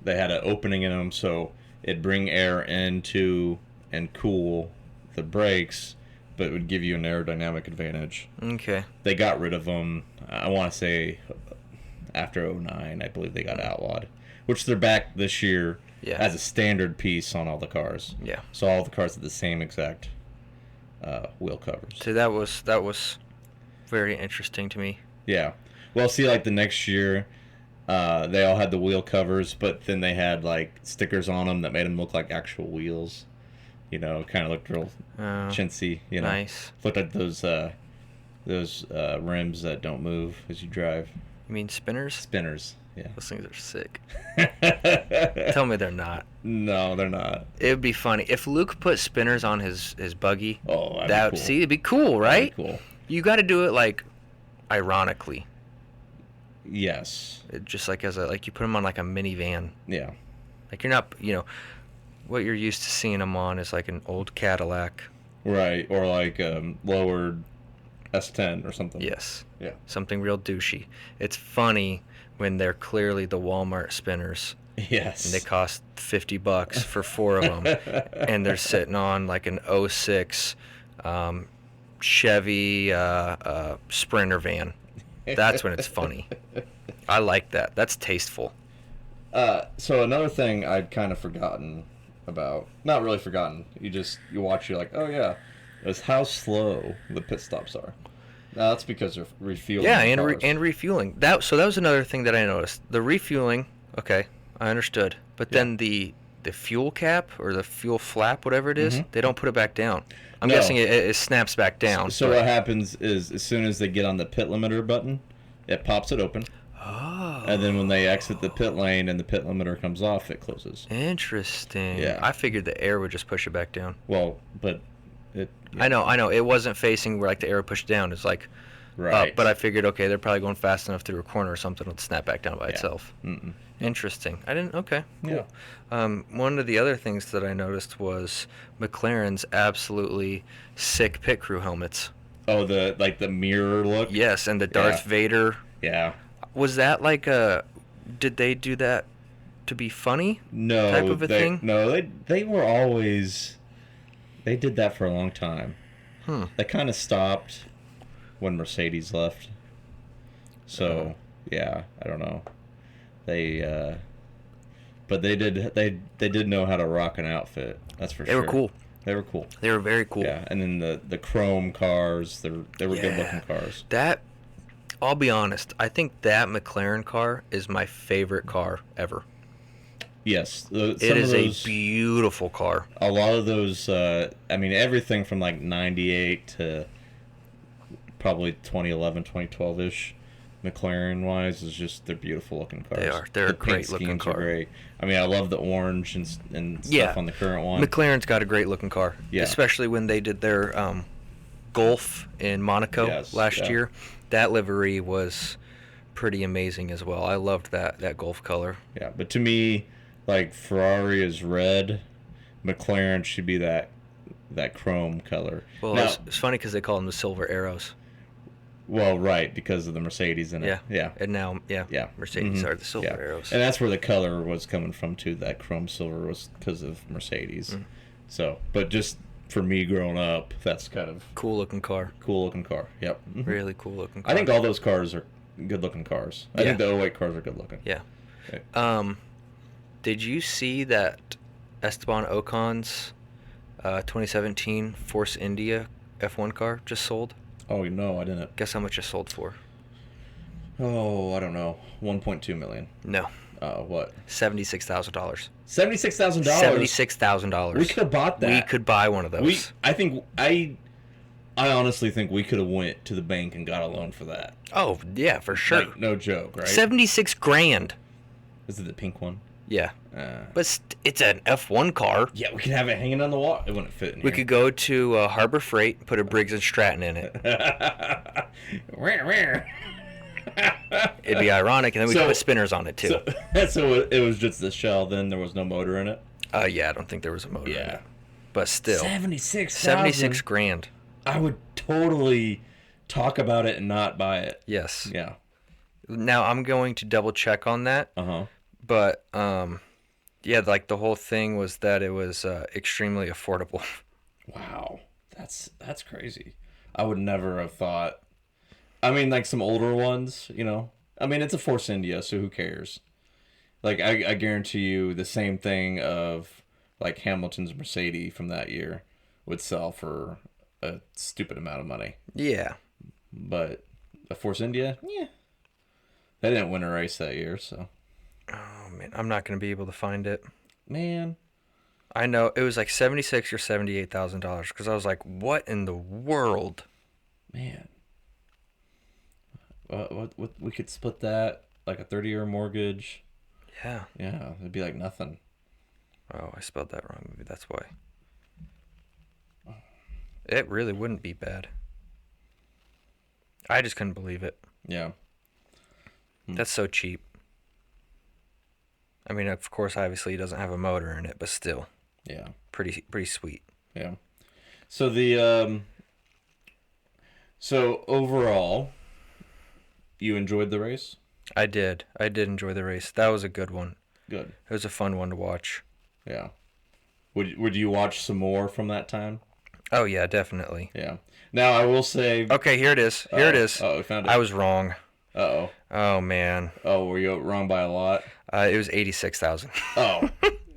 they had an opening in them so it'd bring air into and cool the brakes, but it would give you an aerodynamic advantage. Okay. They got rid of them. I want to say after 2009, I believe they got outlawed, which they're back this year. Yeah. As a standard piece on all the cars. Yeah. So all the cars have the same exact wheel covers. So that was very interesting to me. Yeah. Well, see, like the next year, they all had the wheel covers, but then they had like stickers on them that made them look like actual wheels. Kind of looked real chintzy. Nice. Looked like those rims that don't move as you drive. You mean spinners? Spinners. Yeah. Those things are sick. Tell me they're not. No, they're not. It would be funny if Luke put spinners on his buggy. Oh, that'd be cool. See, it'd be cool, right? That'd be cool. You got to do it like ironically. Yes. Just like you put them on like a minivan. Yeah. Like you're not, what you're used to seeing them on is like an old Cadillac. Right, or like lowered S10 or something. Yes. Yeah. Something real douchey. It's funny when they're clearly the Walmart spinners. Yes. And they cost $50 for 4 of them. And they're sitting on like an '06 Chevy Sprinter van. That's when it's funny. I like that. That's tasteful. So another thing I'd kind of forgotten about, not really forgotten, you watch, you're like, oh yeah, is how slow the pit stops are. No, that's because they're refueling. Yeah, and refueling. So that was another thing that I noticed. The refueling, okay, I understood. But then the fuel cap or the fuel flap, whatever it is, they don't put it back down. I'm guessing it snaps back down. So what happens is as soon as they get on the pit limiter button, it pops it open. Oh. And then when they exit the pit lane and the pit limiter comes off, it closes. Interesting. Yeah. I figured the air would just push it back down. Well, but it... Yeah. I know. It wasn't facing where like the air would push down. It's like right. Up. But I figured, okay, they're probably going fast enough through a corner or something. It'll snap back down by itself. Mm-mm. Interesting. I didn't... Okay. Cool. Yeah. One of the other things that I noticed was McLaren's absolutely sick pit crew helmets. Oh, the mirror look? Yes, and the Darth Vader. Yeah. Was that like did they do that to be funny? No. Type of a thing? No, they were always... They did that for a long time. They kind of stopped when Mercedes left. So, yeah, I don't know. But they did know how to rock an outfit. That's for sure. They were cool. They were cool. They were very cool. Yeah, and then the chrome cars, they were good looking cars. That, I'll be honest, I think that McLaren car is my favorite car ever. Yes. It is a beautiful car. A lot of those, everything from like 98 to probably 2011, 2012-ish, McLaren-wise, is just, they're beautiful looking cars. They are. They're a great looking car. Are great. I love the orange and stuff on the current one. McLaren's got a great looking car. Yeah. Especially when they did their Golf in Monaco last year. That livery was pretty amazing as well. I loved that Golf color. Yeah, but to me, like Ferrari is red, McLaren should be that chrome color. Well, now, it's funny because they call them the silver arrows. Well, right, because of the Mercedes in it. Yeah. And now, Mercedes are the silver arrows. And that's where the color was coming from, too. That chrome silver was because of Mercedes. So, but just for me growing up, that's kind of... Cool looking car. Yep. Really cool looking car. I think all those cars are good looking cars. I think the 08 cars are good looking. Yeah. Okay. Did you see that Esteban Ocon's 2017 Force India F1 car just sold? Oh no, I didn't. Guess how much it sold for? Oh, I don't know. 1.2 million. No, What? $76,000. $76,000. $76,000. We could have bought that. We could buy one of those. I honestly think we could have went to the bank and got a loan for that. Oh yeah, for sure. Like, no joke, right? 76 grand. Is it the pink one? Yeah, but it's an F1 car. Yeah, we could have it hanging on the wall. It wouldn't fit in We here. could go to Harbor Freight, put a Briggs and Stratton in it. It'd be ironic, and then we could put spinners on it too. So it was just the shell. Then there was no motor in it. Yeah, I don't think there was a motor in Yeah, it. But still, 76 grand. I would totally talk about it and not buy it. Yes. Yeah. Now I'm going to double check on that. But yeah, like the whole thing was that it was extremely affordable. Wow, that's crazy. I would never have thought. I mean, like some older ones, you know. I mean, it's a Force India, so who cares? Like, I guarantee you, the same thing of like Hamilton's Mercedes from that year would sell for a stupid amount of money. Yeah. But a Force India, yeah, they didn't win a race that year, so. Oh man, I'm not gonna be able to find it. Man, I know it was like $76,000 or $78,000 because I was like, what in the world? man. What we could split that like a 30-year mortgage. Yeah. Yeah, it'd be like nothing. Oh, I spelled that wrong. Maybe that's why. It really wouldn't be bad. I just couldn't believe it. Yeah. That's so cheap. I mean, of course, obviously, it doesn't have a motor in it, but still. Yeah. Pretty sweet. Yeah. So so overall, you enjoyed the race? I did enjoy the race. That was a good one. Good. It was a fun one to watch. Yeah. Would you watch some more from that time? Oh yeah, definitely. Yeah. Now I will say. Okay, here it is. Here it is. Oh, we found it. I was wrong. Uh-oh. Oh man. Oh, were you wrong by a lot? It was 86,000. Oh.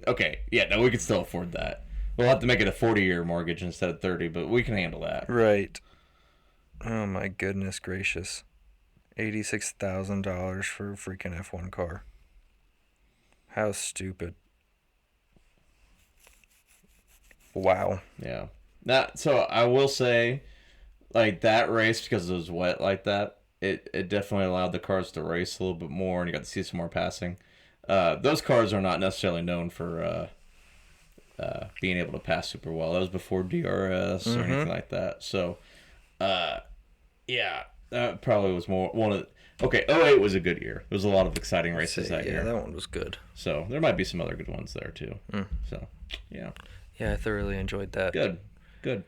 Okay. Yeah. No, we could still afford that. We'll have to make it a 40-year mortgage instead of 30, but we can handle that. Right. Oh my goodness gracious. $86,000 for a freaking F1 car. How stupid. Wow. Yeah. So I will say, like, that race, because it was wet like that, it definitely allowed the cars to race a little bit more, and you got to see some more passing. Those cars are not necessarily known for being able to pass super well. That was before DRS or anything like that. So, yeah, that probably was more one of the... Okay, '08 was a good year. There was a lot of exciting races that year. Yeah, that one was good. So there might be some other good ones there too. So, yeah. Yeah, I thoroughly enjoyed that. Good.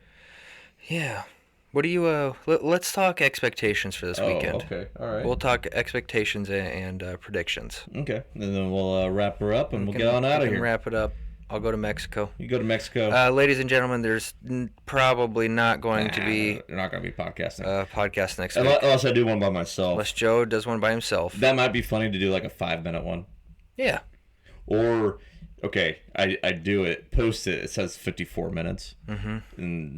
Yeah. What do you let's talk expectations for this weekend. Okay. All right. We'll talk expectations and predictions. Okay. And then we'll wrap her up and we'll get on out of here. Wrap it up. I'll go to Mexico. You go to Mexico. Ladies and gentlemen, there's probably not going to be You're not going to be podcasting. Podcast next week. Unless I do one by myself. Unless Joe does one by himself. That might be funny to do like a 5-minute one. Yeah. Or, okay, I do it, post it, it says 54 minutes. And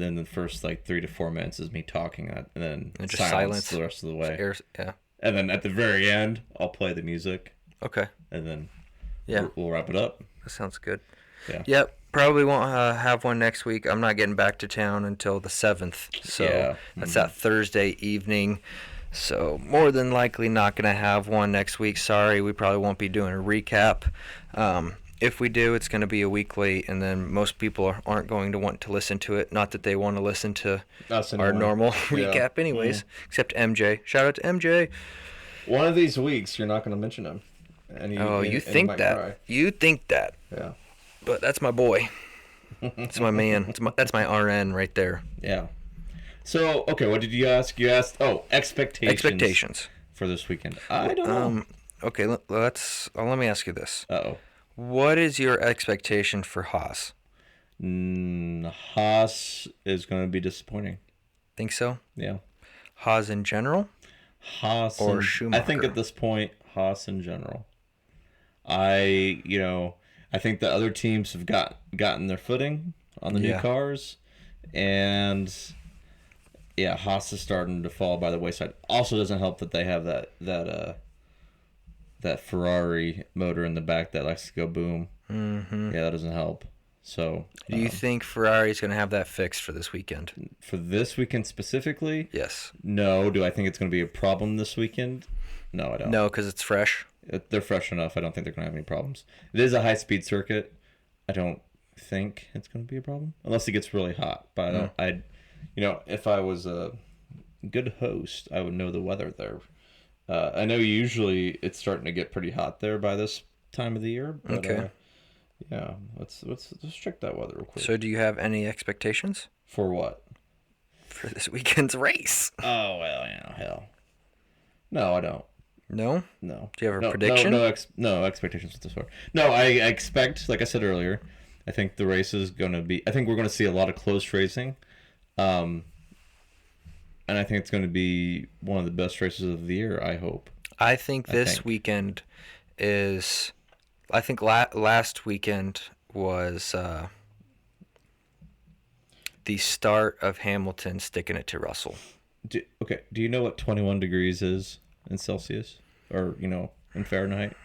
then the first like 3 to 4 minutes is me talking, and then and just silence the rest of the way. Yeah. And then at the very end, I'll play the music. Okay. And then we'll wrap it up. That sounds good. Yeah. Yep. Probably won't have one next week. I'm not getting back to town until the 7th. So that's that Thursday evening. So more than likely not going to have one next week. Sorry, we probably won't be doing a recap. If we do, it's going to be a week late, and then most people aren't going to want to listen to it. Not that they want to listen to our normal recap anyways, except MJ. Shout out to MJ. One of these weeks, you're not going to mention him. And you think that. Cry. You think that. Yeah. But that's my boy. That's my man. That's my RN right there. Yeah. So, okay, what did you ask? You asked, expectations for this weekend. I don't know. Okay, let me ask you this. Uh-oh. What is your expectation for Haas? Haas is going to be disappointing. Think so? Yeah. Haas in general? Haas or Schumacher? I think at this point, Haas in general. I think the other teams have gotten their footing on the new cars, and yeah, Haas is starting to fall by the wayside. Also, doesn't help that they have that Ferrari motor in the back that likes to go boom. Mm-hmm. Yeah, that doesn't help. So, do you think Ferrari's going to have that fixed for this weekend? For this weekend specifically? Yes. No. Do I think it's going to be a problem this weekend? No, I don't. No, because it's fresh. They're fresh enough. I don't think they're going to have any problems. It is a high-speed circuit. I don't think it's going to be a problem unless it gets really hot. But if I was a good host, I would know the weather there. I know usually it's starting to get pretty hot there by this time of the year. But, okay. Yeah, let's check that weather real quick. So, do you have any expectations for what? For this weekend's race? Oh well, hell. No, I don't. No? No. Do you have a prediction? No expectations with this far. No, I expect, like I said earlier, I think the race is going to be... I think we're going to see a lot of close racing. And I think it's going to be one of the best races of the year, I hope. I think this weekend is... I think last weekend was the start of Hamilton sticking it to Russell. Do you know what 21 degrees is in Celsius? Or, in Fahrenheit?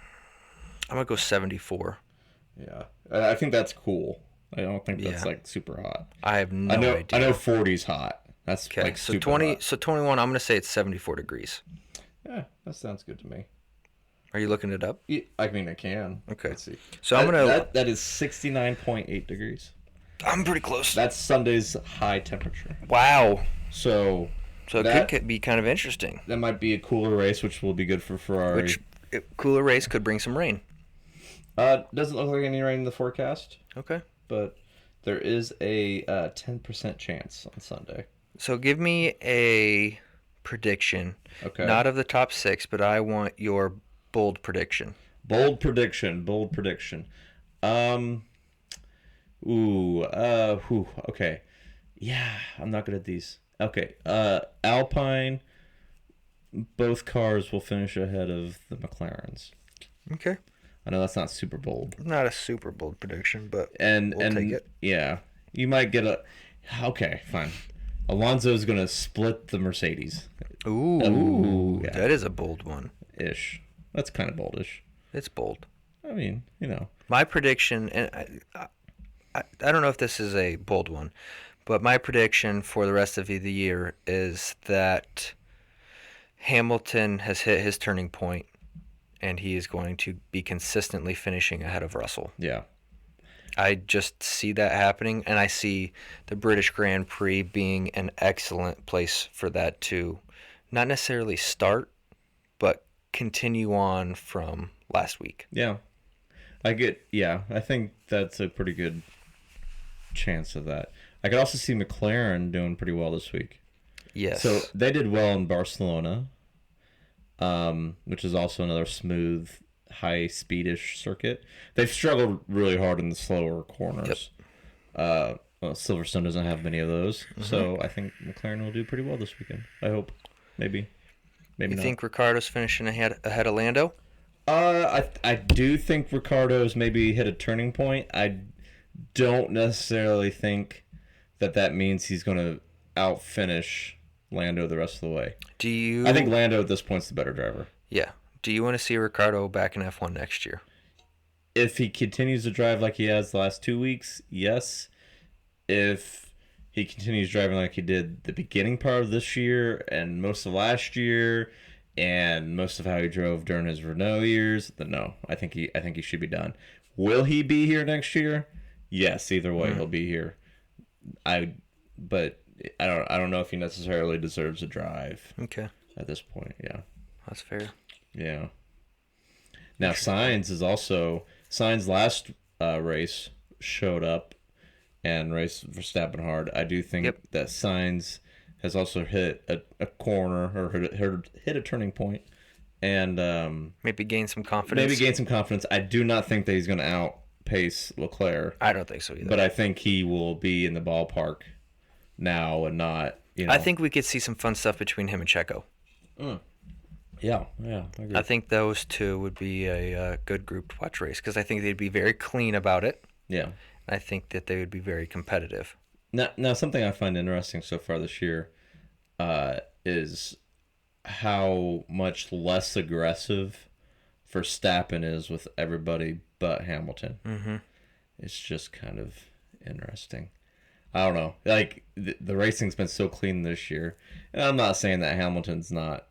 I'm going to go 74. Yeah. I think that's cool. I don't think that's, super hot. I have no idea. I know 40's hot. That's, okay, so 20. Hot. So 21, I'm going to say it's 74 degrees. Yeah, that sounds good to me. Are you looking it up? Yeah, I mean, I can. Okay. Let's see. So I'm going to... That is 69.8 degrees. I'm pretty close. That's Sunday's high temperature. Wow. So it could be kind of interesting. That might be a cooler race, which will be good for Ferrari. Cooler race could bring some rain. Doesn't look like any rain in the forecast. Okay. But there is a 10% chance on Sunday. So give me a prediction. Okay. Not of the top 6, but I want your bold prediction. Bold prediction. Okay. Yeah, I'm not good at these. Okay. Alpine, both cars will finish ahead of the McLarens. Okay. I know that's not super bold. Not a super bold prediction, but we'll take it. Yeah. You might get a... Okay, fine. Alonso's going to split the Mercedes. Ooh, yeah. That is a bold one. Ish. That's kind of boldish. It's bold. I mean, My prediction, and I don't know if this is a bold one, but my prediction for the rest of the year is that Hamilton has hit his turning point, and he is going to be consistently finishing ahead of Russell. Yeah. I just see that happening, and I see the British Grand Prix being an excellent place for that to not necessarily start, but continue on from last week. Yeah. I think that's a pretty good chance of that. I could also see McLaren doing pretty well this week. Yes. So they did well in Barcelona, which is also another smooth, high-speedish circuit. They've struggled really hard in the slower corners. Yep. Silverstone doesn't have many of those, so I think McLaren will do pretty well this weekend. I hope. Maybe not. You think Ricciardo's finishing ahead of Lando? I do think Ricciardo's maybe hit a turning point. I don't necessarily think that means he's going to outfinish Lando the rest of the way. I think Lando at this point is the better driver. Yeah. Do you want to see Ricciardo back in F1 next year? If he continues to drive like he has the last 2 weeks, yes. If he continues driving like he did the beginning part of this year and most of last year and most of how he drove during his Renault years, then no. I think he should be done. Will he be here next year? Yes, either way he'll be here. But I don't know if he necessarily deserves a drive. Okay. At this point, yeah. That's fair. Yeah. Now Sainz last race showed up and raced Verstappen hard. I do think that Sainz has also hit a corner or hit a turning point, and maybe gain some confidence. I do not think that he's going to outpace Leclerc. I don't think so either. But I think he will be in the ballpark now and not. I think we could see some fun stuff between him and Checo. Yeah, yeah, I agree. I think those two would be a good group to watch race because I think they'd be very clean about it. Yeah. I think that they would be very competitive. Now, something I find interesting so far this year is how much less aggressive Verstappen is with everybody but Hamilton. Mm-hmm. It's just kind of interesting. I don't know. Like the racing's been so clean this year, and I'm not saying that Hamilton's not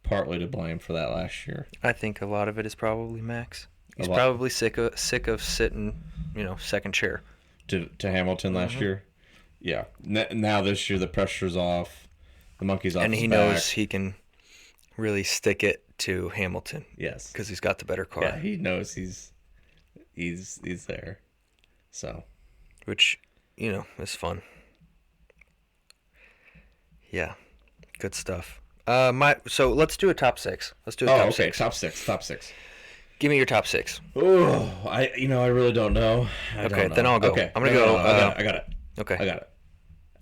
partly to blame for that last year. I think a lot of it is probably Max. A He's lot probably sick of sitting, second chair. to Hamilton last year. Yeah. Now this year the pressure's off. The monkey's off And his he back. knows he can really stick it to Hamilton Yes. because he's got the better car. Yeah, he knows he's there. So Which, is fun. Yeah, good stuff. So let's do a top six. Let's do a top okay, six. top six. Give me your top six. Oh, I really don't know. I Okay, don't know. then I'll go. Okay, I'm gonna go. I got it. Okay. I got it.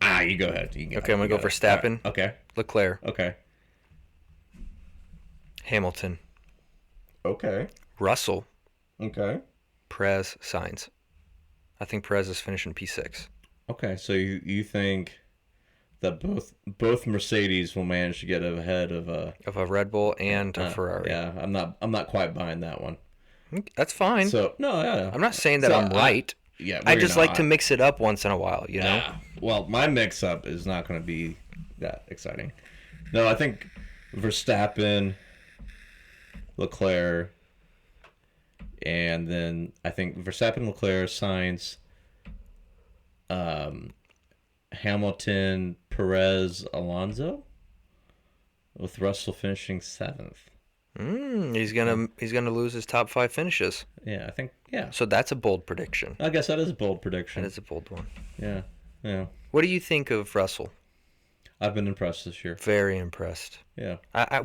Ah, you go ahead. You Okay, I'm gonna go for Verstappen. Okay. Leclerc, Okay. Hamilton, Okay. Russell, Okay. Perez, Sainz. I think Perez is finishing P6. Okay. So you think that both Mercedes will manage to get ahead of Of a Red Bull and a Ferrari. Yeah, I'm not quite buying that one. That's fine. So no, yeah. I'm not saying that I'm right. Yeah, I we're just not. like to mix it up once in a while, Yeah. Well, my mix-up is not going to be that exciting. No, I think Verstappen, Leclerc, and then I think Verstappen, Leclerc, Sainz, Hamilton, Perez, Alonso, with Russell finishing 7th. He's gonna lose his top 5 finishes. Yeah, I think, yeah. So that's a bold prediction. I guess that is a bold prediction. That is a bold one. Yeah, yeah. What do you think of Russell? I've been impressed this year. Very impressed. Yeah.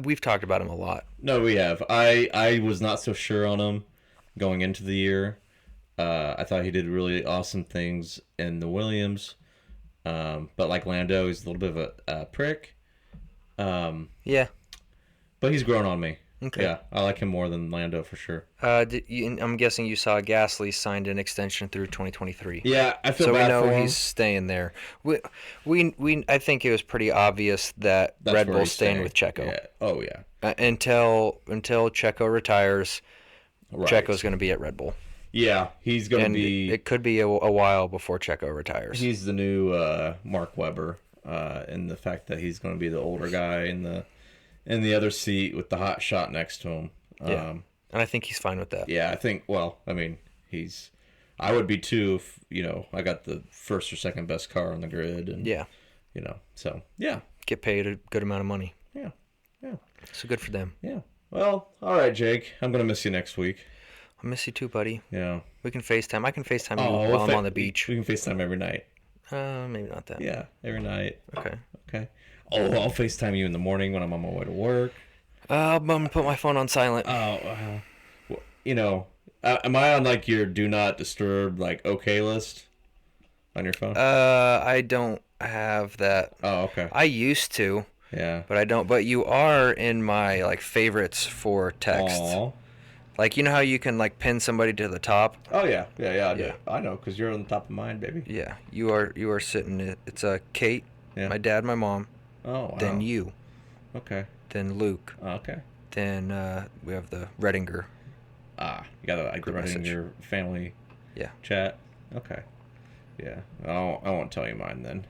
We've talked about him a lot. No, we have. I was not so sure on him going into the year. I thought he did really awesome things in the Williams. But like Lando, he's a little bit of a prick. Yeah. But he's grown on me. Okay. Yeah, I like him more than Lando for sure. I'm guessing you saw Gasly signed an extension through 2023. Yeah, I feel So we bad know for him. he's staying there. I think it was pretty obvious that That's Red where Bull's he's staying with Checo. Yeah. Oh, yeah. Until Checo retires, Right. Checo's going to be at Red Bull. Yeah, he's going to And be... it could be a while before Checo retires. He's the new Mark Webber in the fact that he's going to be the older guy in the other seat with the hot shot next to him. Yeah. And I think he's fine with that. Yeah, I think, well, I mean, I would be too if, I got the first or second best car on the grid. And, Yeah. So, yeah. Get paid a good amount of money. Yeah. Yeah. So good for them. Yeah. Well, all right, Jake. I'm going to miss you next week. I miss you too, buddy. Yeah. We can FaceTime. I can FaceTime you Oh, while I'm on the beach. We can FaceTime every night. Maybe not that. Yeah, every night. Okay. Okay. Oh, I'll FaceTime you in the morning when I'm on my way to work. I'm going to put my phone on silent. Oh, am I on like your do not disturb okay list on your phone? I don't have that. Oh, okay. I used to, Yeah. but I don't. But you are in my favorites for texts. Aw. Like, you know how you can pin somebody to the top? Oh yeah, yeah, I do. Yeah. I know, cause you're on the top of mine, baby. Yeah, you are sitting. It's Kate, Yeah. my dad, my mom, Oh, wow. then you, Okay. then Luke, Okay. then we have the Redinger. You got the Group rest in message. your family. Yeah. Chat. Okay. Yeah. I won't tell you mine then.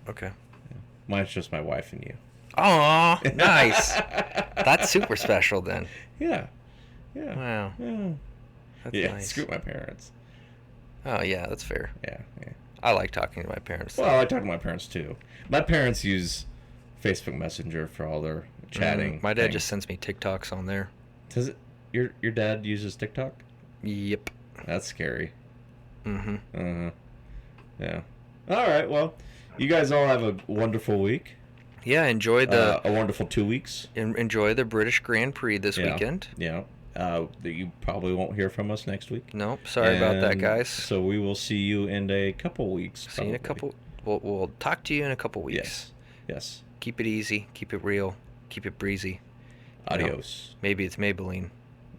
Okay. Mine's just my wife and you. Aw, nice. That's super special then. Yeah. Yeah. Wow. Yeah. That's Yeah. nice. Screw my parents. Oh yeah, that's fair. Yeah. Yeah. I like talking to my parents. Well, I talk to my parents too. My parents use Facebook Messenger for all their chatting. My dad things. just sends me TikToks on there. Does it? Your dad uses TikTok? Yep. That's scary. Mm-hmm. Uh-huh. Yeah. All right. Well, you guys all have a wonderful week. Yeah, enjoy A wonderful 2 weeks. enjoy the British Grand Prix this Yeah. weekend. Yeah. That you probably won't hear from us next week. Nope, sorry about that, And guys. So we will see you in a couple weeks. See you in a probably. couple. We'll talk to you in a couple weeks. Yes. Yes. Keep it easy. Keep it real. Keep it breezy. Adios. Maybe it's Maybelline.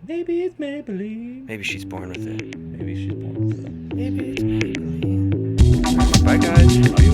Maybe it's Maybelline. Maybe she's born with it. Maybe she's born with it. Maybe it's Maybelline. Bye, guys.